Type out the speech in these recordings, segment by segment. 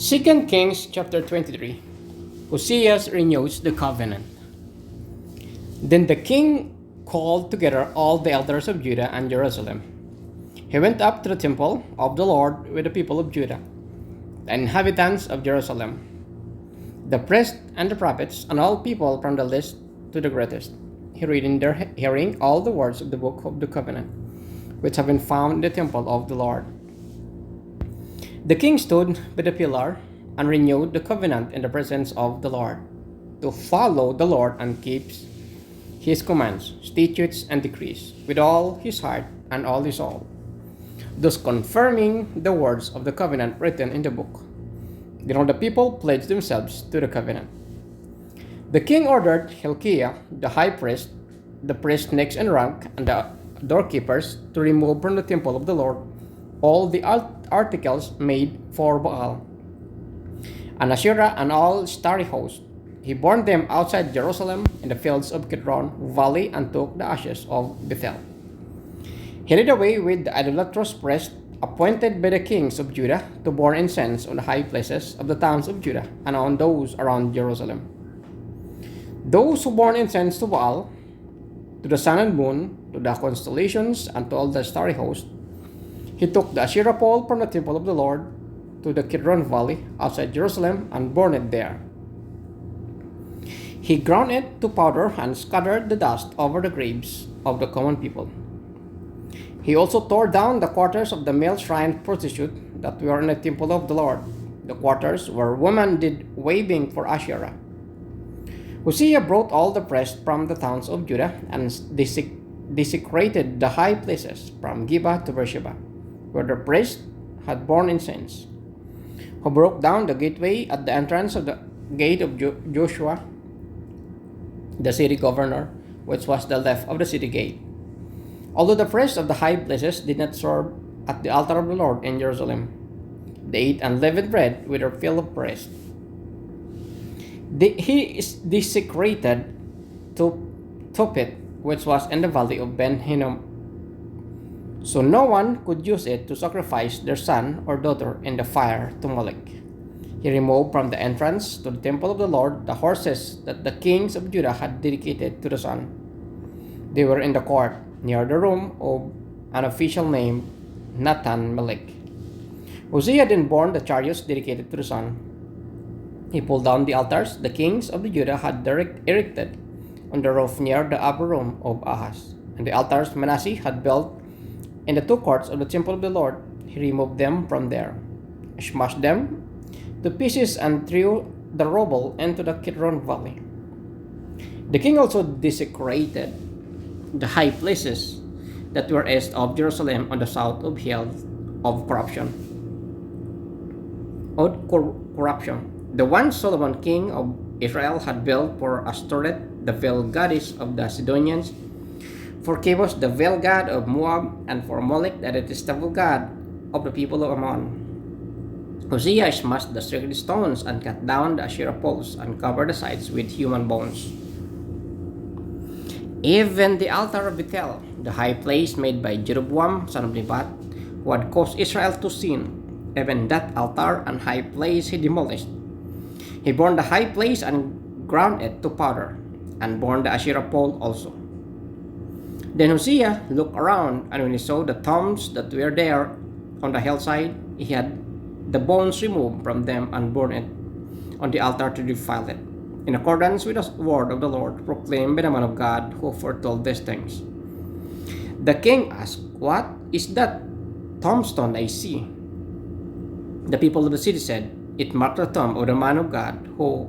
2 Kings chapter 23. Hosea renews the covenant. Then the king called together all the elders of Judah and Jerusalem. He went up to the temple of the Lord with the people of Judah, the inhabitants of Jerusalem, the priests and the prophets, and all people from the least to the greatest. He read in their hearing all the words of the book of the covenant, which have been found in the temple of the Lord. The king stood by the pillar and renewed the covenant in the presence of the Lord, to follow the Lord and keep his commands, statutes, and decrees with all his heart and all his soul, thus confirming the words of the covenant written in the book. Then all the people pledged themselves to the covenant. The king ordered Hilkiah, the high priest, the priests next in rank, and the doorkeepers to remove from the temple of the Lord all the articles made for Baal and Asherah and all starry hosts. He burned them outside Jerusalem in the fields of Kidron Valley and took the ashes of Bethel. He did away with the idolatrous priests appointed by the kings of Judah to burn incense on the high places of the towns of Judah and on those around Jerusalem. Those who burned incense to Baal, to the sun and moon, to the constellations, and to all the starry host, he took the Asherah pole from the temple of the Lord to the Kidron Valley outside Jerusalem and burned it there. He ground it to powder and scattered the dust over the graves of the common people. He also tore down the quarters of the male shrine prostitute that were in the temple of the Lord, the quarters where women did waving for Asherah. Hosea brought all the priests from the towns of Judah and desecrated the high places from Gibeah to Beersheba, where the priests had burned incense, who broke down the gateway at the entrance of the gate of Joshua, the city governor, which was the left of the city gate. Although the priests of the high places did not serve at the altar of the Lord in Jerusalem, they ate unleavened bread with their fill of praise. He is desecrated to Tophet, which was in the valley of Ben Hinnom, so no one could use it to sacrifice their son or daughter in the fire to Molech. He removed from the entrance to the temple of the Lord the horses that the kings of Judah had dedicated to the sun. They were in the court near the room of an official named Nathan Melech. Hosea then burned the chariots dedicated to the sun. He pulled down the altars the kings of the Judah had erected on the roof near the upper room of Ahaz, and the altars Manasseh had built in the two courts of the temple of the Lord. He removed them from there, smashed them to pieces, and threw the rubble into the Kidron Valley. The king also desecrated the high places that were east of Jerusalem on the south of hill of corruption. The one Solomon king of Israel had built for Ashtoreth, the veiled goddess of the Sidonians, for Chemosh, the veiled god of Moab, and for Molech, the detestable god of the people of Ammon. Hosea smashed the sacred stones and cut down the Asherah poles and covered the sides with human bones. Even the altar of Bethel, the high place made by Jeroboam son of Nebat, who had caused Israel to sin, even that altar and high place he demolished. He burned the high place and ground it to powder, and burned the Asherah pole also. Then Hosea looked around, and when he saw the tombs that were there on the hillside, he had the bones removed from them and burned it on the altar to defile it, in accordance with the word of the Lord proclaimed by the man of God who foretold these things. The king asked, "What is that tombstone I see?" The people of the city said, "It marked the tomb of the man of God who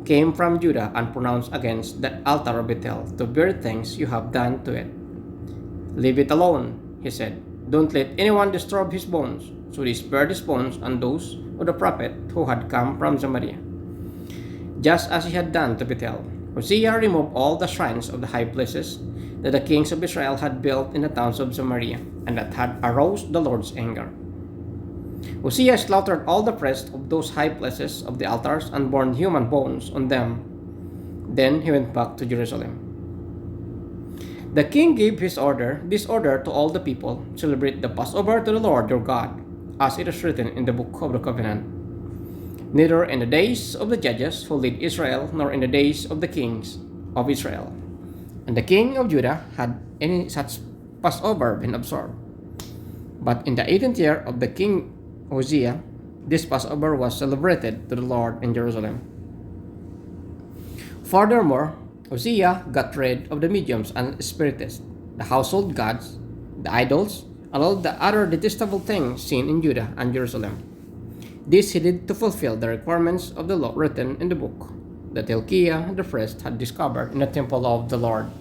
came from Judah and pronounced against the altar of Bethel the very things you have done to it." "Leave it alone," he said. "Don't let anyone disturb his bones." So they spared his bones and those of the prophet who had come from Samaria, just as he had done to Bethel. Hosea removed all the shrines of the high places that the kings of Israel had built in the towns of Samaria, and that had aroused the Lord's anger. Hosea slaughtered all the priests of those high places of the altars and burned human bones on them. Then he went back to Jerusalem. The king gave this order to all the people: "Celebrate the Passover to the Lord your God, as it is written in the book of the covenant. neither in the days of the judges who lead Israel, nor in the days of the kings of Israel. And the king of Judah had any such Passover been observed. But in the 18th year of the king Hosea, this Passover was celebrated to the Lord in Jerusalem. Furthermore, Hosea got rid of the mediums and spiritists, the household gods, the idols, and all the other detestable things seen in Judah and Jerusalem. This he did to fulfill the requirements of the law written in the book that Hilkiah the priest had discovered in the temple of the Lord.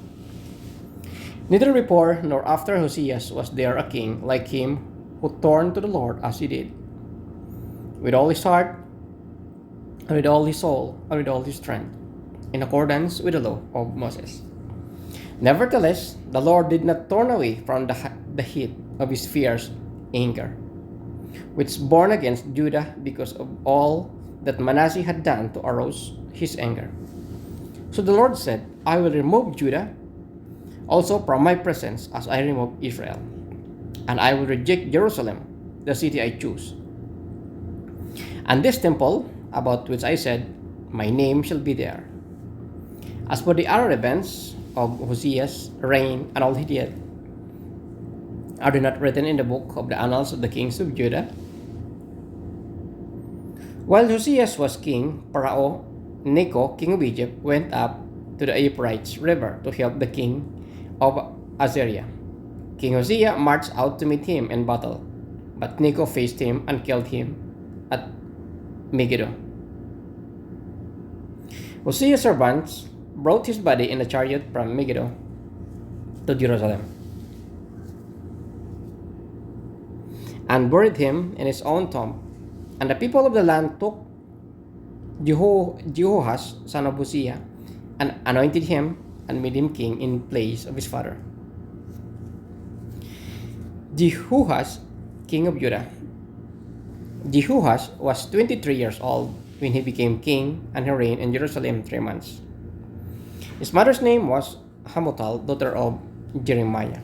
Neither before nor after Hosea was there a king like him who turned to the Lord as he did, with all his heart, and with all his soul, and with all his strength, in accordance with the law of Moses. Nevertheless, the Lord did not turn away from the heat of his fierce anger, which burned against Judah because of all that Manasseh had done to arouse his anger. So the Lord said, I will remove Judah also from my presence as I remove Israel, and I will reject Jerusalem, the city I choose. And this temple, about which I said, my name shall be there. As for the other events of Hosea's reign and all he did, are they not written in the book of the annals of the kings of Judah? While Hosea was king, Pharaoh Necho, king of Egypt, went up to the Euphrates River to help the king of Assyria. King Hosea marched out to meet him in battle, but Necho faced him and killed him at Megiddo. Hosea's servants brought his body in a chariot from Megiddo to Jerusalem and buried him in his own tomb. And the people of the land took Jehoash, son of Hosea, and anointed him and made him king in place of his father. Jehoash, king of Judah. Jehoash was 23 years old when he became king, and he reigned in Jerusalem 3 months. His mother's name was Hamutal, daughter of Jeremiah.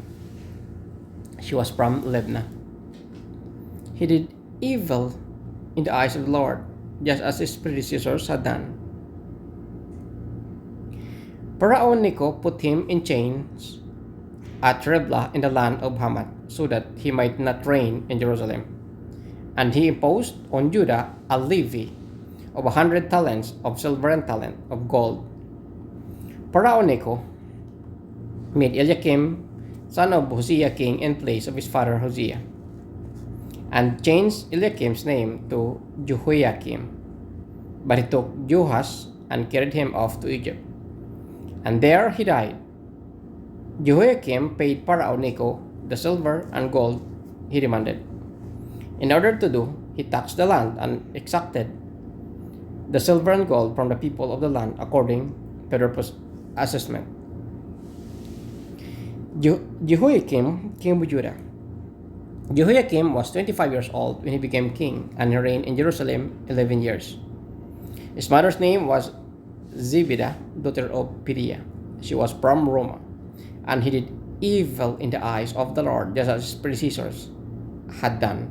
She was from Libnah. He did evil in the eyes of the Lord, just as his predecessors had done. Pharaoh Necho put him in chains at Riblah in the land of Hamath, so that he might not reign in Jerusalem. And he imposed on Judah a levy of 100 talents of silver and talent of gold. Pharaoh Necho made Eliakim, son of Hosea, king in place of his father Hosea, and changed Eliakim's name to Jehoiakim. But he took Jehoash and carried him off to Egypt, and there he died. Jehoiakim paid Pharaoh Necho the silver and gold he demanded. In order to do, he taxed the land and exacted the silver and gold from the people of the land according to their assessment. Jehoiakim, king of Judah. Jehoiakim was 25 years old when he became king, and he reigned in Jerusalem 11 years. His mother's name was Zebidah, daughter of Pedaiah. She was from Roma, and he did evil in the eyes of the Lord, just as his predecessors had done.